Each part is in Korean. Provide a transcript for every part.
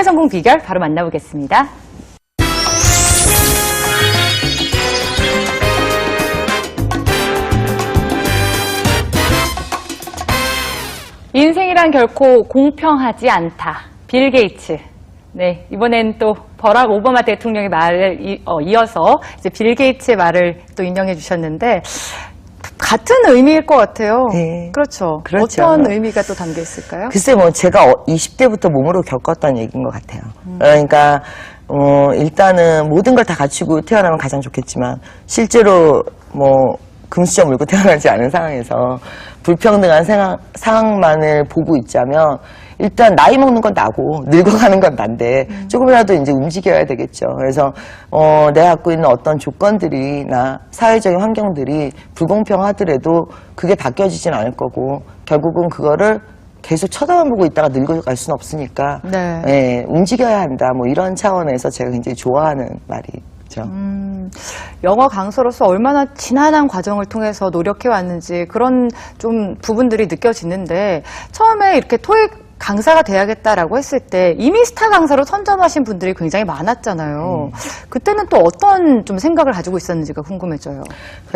성공 비결 바로 만나보겠습니다. 인생이란 결코 공평하지 않다. 빌 게이츠. 네, 이번엔 또 버락 오바마 대통령의 말을 이어서 이제 빌 게이츠의 말을 또 인용해 주셨는데 같은 의미일 것 같아요. 네. 그렇죠. 그렇죠. 어떤 의미가 또 담겨 있을까요? 글쎄 뭐 제가 20대부터 몸으로 겪었던 얘기인 것 같아요. 그러니까 일단은 모든 걸 다 갖추고 태어나면 가장 좋겠지만 실제로 뭐 금수저 물고 태어나지 않은 상황에서 불평등한 상황만을 보고 있자면 일단 나이 먹는 건 나고 늙어가는 건 난데 조금이라도 이제 움직여야 되겠죠. 그래서 내가 갖고 있는 어떤 조건들이나 사회적인 환경들이 불공평하더라도 그게 바뀌어지진 않을 거고 결국은 그거를 계속 쳐다만 보고 있다가 늙어갈 수는 없으니까 네. 예, 움직여야 한다. 뭐 이런 차원에서 제가 굉장히 좋아하는 말이죠. 영어 강사로서 얼마나 지난한 과정을 통해서 노력해 왔는지 그런 좀 부분들이 느껴지는데 처음에 이렇게 토익 강사가 돼야겠다라고 했을 때 이미 스타 강사로 선점하신 분들이 굉장히 많았잖아요. 그때는 또 어떤 좀 생각을 가지고 있었는지가 궁금해져요.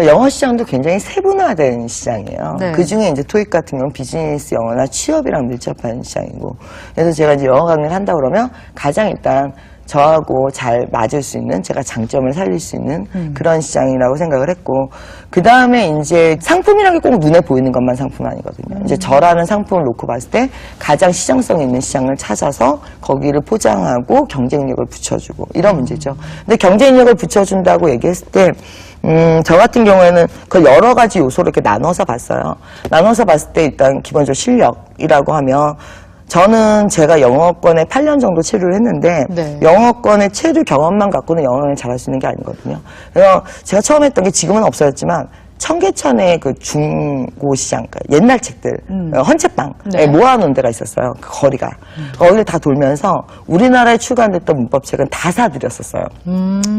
영어 시장도 굉장히 세분화된 시장이에요. 네. 그중에 이제 토익 같은 경우는 비즈니스 영어나 취업이랑 밀접한 시장이고. 그래서 제가 이제 영어 강의를 한다 그러면 가장 일단 저하고 잘 맞을 수 있는 제가 장점을 살릴 수 있는 그런 시장이라고 생각을 했고 그 다음에 이제 상품이라는 게 꼭 눈에 보이는 것만 상품은 아니거든요. 이제 저라는 상품을 놓고 봤을 때 가장 시장성 있는 시장을 찾아서 거기를 포장하고 경쟁력을 붙여주고 이런 문제죠. 근데 경쟁력을 붙여준다고 얘기했을 때 저 같은 경우에는 그 여러 가지 요소를 이렇게 나눠서 봤어요. 나눠서 봤을 때 일단 기본적으로 실력이라고 하면 저는 제가 영어권에 8년 정도 체류를 했는데 네. 영어권의 체류 경험만 갖고는 영어를 잘할 수 있는 게 아니거든요. 그래서 제가 처음 했던 게 지금은 없어졌지만 청계천의 그 중고시장, 그러니까 옛날 책들, 헌책방 네. 모아놓은 데가 있었어요. 그 거리가. 거기를 다 돌면서 우리나라에 출간됐던 문법책은 다 사들였었어요.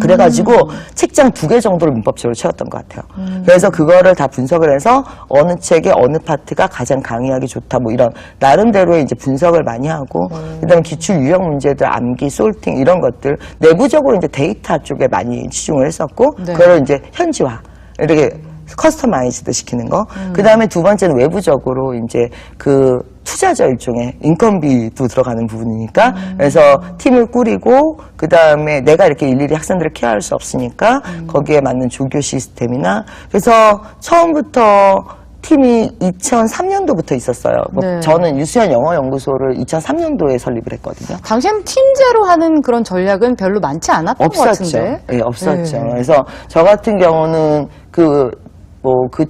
그래가지고 책장 2개 정도를 문법책으로 채웠던 것 같아요. 그래서 그거를 다 분석을 해서 어느 책의 어느 파트가 가장 강의하기 좋다 뭐 이런 나름대로의 이제 분석을 많이 하고 그다음에 기출 유형 문제들, 암기, 솔팅 이런 것들 내부적으로 이제 데이터 쪽에 많이 치중을 했었고 네. 그걸 이제 현지화 이렇게 커스터마이즈드 시키는 거. 그 다음에 두 번째는 외부적으로 이제 그 투자자 일종의 인건비도 들어가는 부분이니까 그래서 팀을 꾸리고 그 다음에 내가 이렇게 일일이 학생들을 케어할 수 없으니까 거기에 맞는 조교 시스템이나 그래서 처음부터 팀이 2003년도부터 있었어요. 네. 저는 유수연 영어연구소를 2003년도에 설립을 했거든요. 당시엔 팀제로 하는 그런 전략은 별로 많지 않았던 것 없었죠. 같은데. 네, 없었죠. 네. 그래서 저 같은 경우는 그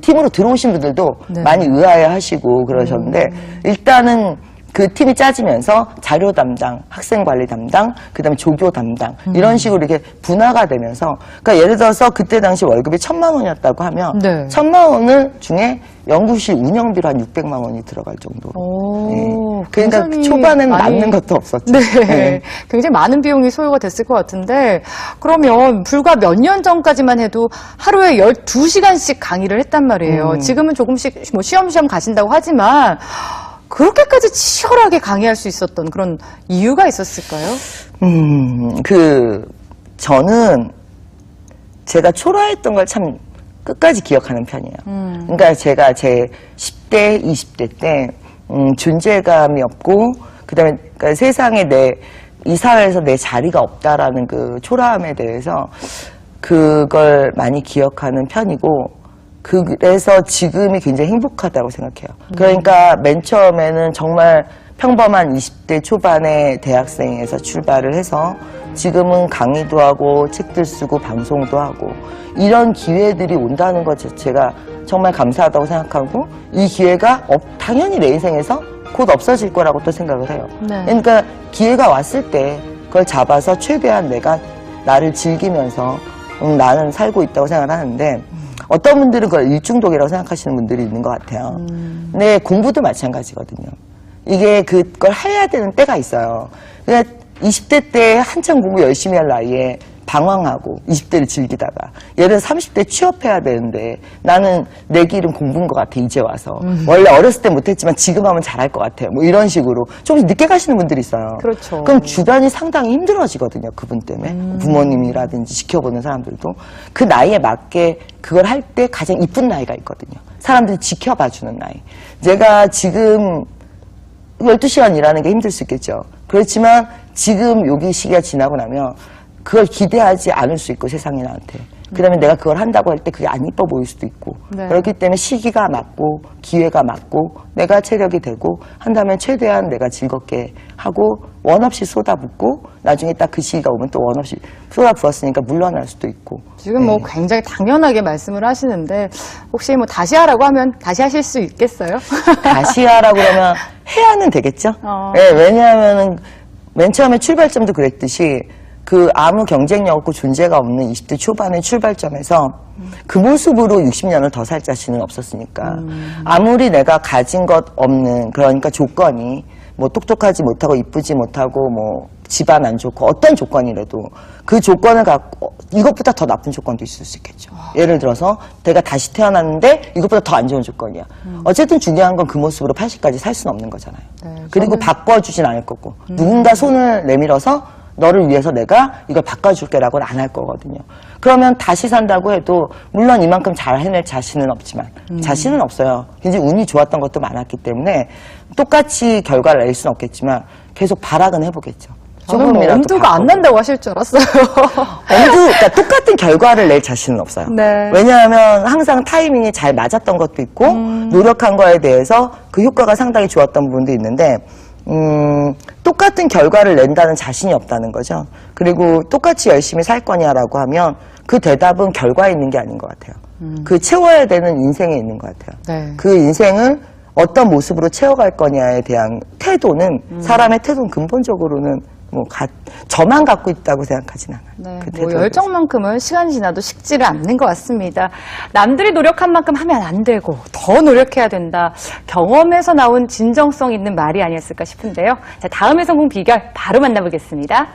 팀으로 들어오신 분들도 네. 많이 의아해 하시고 그러셨는데, 일단은 그 팀이 짜지면서 자료 담당, 학생 관리 담당, 그 다음에 조교 담당, 이런 식으로 이렇게 분화가 되면서, 그러니까 예를 들어서 그때 당시 월급이 1,000만 원이었다고 하면, 네. 1,000만 원을 중에 연구실 운영비로 한 600만 원이 들어갈 정도로. 오, 그러니까 굉장히 초반에는 많이- 남는 것도 없었죠. 네. 굉장히 많은 비용이 소요가 됐을 것 같은데, 그러면 불과 몇 년 전까지만 해도 하루에 12시간씩 강의를 했단 말이에요. 지금은 조금씩 뭐 쉬엄쉬엄 가신다고 하지만, 그렇게까지 치열하게 강의할 수 있었던 그런 이유가 있었을까요? 저는 제가 초라했던 걸 참 끝까지 기억하는 편이에요. 그러니까 제가 제 10대, 20대 때, 존재감이 없고, 그 다음에 그러니까 세상에 이 사회에서 내 자리가 없다라는 그 초라함에 대해서 그걸 많이 기억하는 편이고, 그래서 지금이 굉장히 행복하다고 생각해요. 그러니까 맨 처음에는 정말 평범한 20대 초반의 대학생에서 출발을 해서 지금은 강의도 하고 책들 쓰고 방송도 하고 이런 기회들이 온다는 것 자체가 정말 감사하다고 생각하고 이 기회가 당연히 내 인생에서 곧 없어질 거라고 또 생각을 해요. 네. 그러니까 기회가 왔을 때 그걸 잡아서 최대한 내가 나를 즐기면서 나는 살고 있다고 생각을 하는데 어떤 분들은 그걸 일중독이라고 생각하시는 분들이 있는 것 같아요. 근데 공부도 마찬가지거든요. 이게 그걸 해야 되는 때가 있어요. 그러니까 20대 때 한참 공부 열심히 할 나이에 방황하고 20대를 즐기다가 예를 들어 30대 취업해야 되는데 나는 내 길은 공부인 것 같아 이제 와서 원래 어렸을 때 못했지만 지금 하면 잘할 것 같아요 뭐 이런 식으로 조금 늦게 가시는 분들이 있어요. 그렇죠. 그럼 주변이 상당히 힘들어지거든요 그분 때문에 부모님이라든지 지켜보는 사람들도 그 나이에 맞게 그걸 할 때 가장 이쁜 나이가 있거든요. 사람들이 지켜봐주는 나이. 제가 지금 12시간 일하는 게 힘들 수 있겠죠. 그렇지만 지금 여기 시기가 지나고 나면 그걸 기대하지 않을 수 있고 세상이 나한테. 그 다음에 내가 그걸 한다고 할 때 그게 안 이뻐 보일 수도 있고. 네. 그렇기 때문에 시기가 맞고 기회가 맞고 내가 체력이 되고 한다면 최대한 내가 즐겁게 하고 원 없이 쏟아붓고 나중에 딱 그 시기가 오면 또 원 없이 쏟아부었으니까 물러날 수도 있고. 지금 뭐 굉장히 당연하게 말씀을 하시는데 혹시 뭐 다시 하라고 하면 다시 하실 수 있겠어요? 다시 하라고 그러면 해야는 되겠죠. 네, 왜냐하면은 맨 처음에 출발점도 그랬듯이 그 아무 경쟁력 없고 존재가 없는 20대 초반의 출발점에서 그 모습으로 60년을 더 살 자신은 없었으니까 아무리 내가 가진 것 없는 그러니까 조건이 뭐 똑똑하지 못하고 이쁘지 못하고 뭐 집안 안 좋고 어떤 조건이라도 그 조건을 갖고 이것보다 더 나쁜 조건도 있을 수 있겠죠. 예를 들어서 내가 다시 태어났는데 이것보다 더 안 좋은 조건이야. 어쨌든 중요한 건 그 모습으로 80까지 살 수는 없는 거잖아요. 네, 그리고 바꿔주진 않을 거고 누군가 손을 내밀어서 너를 위해서 내가 이걸 바꿔줄게라고는 안 할 거거든요. 그러면 다시 산다고 해도 물론 이만큼 잘 해낼 자신은 없지만 자신은 없어요. 굉장히 운이 좋았던 것도 많았기 때문에 똑같이 결과를 낼 수는 없겠지만 계속 발악은 해보겠죠. 저는 뭐 엄두가 안 난다고 하실 줄 알았어요. 그러니까 똑같은 결과를 낼 자신은 없어요. 네. 왜냐하면 항상 타이밍이 잘 맞았던 것도 있고 노력한 거에 대해서 그 효과가 상당히 좋았던 부분도 있는데 똑같은 결과를 낸다는 자신이 없다는 거죠. 그리고 똑같이 열심히 살 거냐라고 하면 그 대답은 결과에 있는 게 아닌 것 같아요. 그 채워야 되는 인생에 있는 것 같아요. 네. 그 인생을 어떤 모습으로 채워갈 거냐에 대한 태도는 사람의 태도는 근본적으로는 뭐 저만 갖고 있다고 생각하진 않아요. 네, 그 뭐 태도에 열정만큼은 시간이 지나도 식지를 않는 것 같습니다. 남들이 노력한 만큼 하면 안 되고 더 노력해야 된다. 경험에서 나온 진정성 있는 말이 아니었을까 싶은데요. 자, 다음의 성공 비결 바로 만나보겠습니다.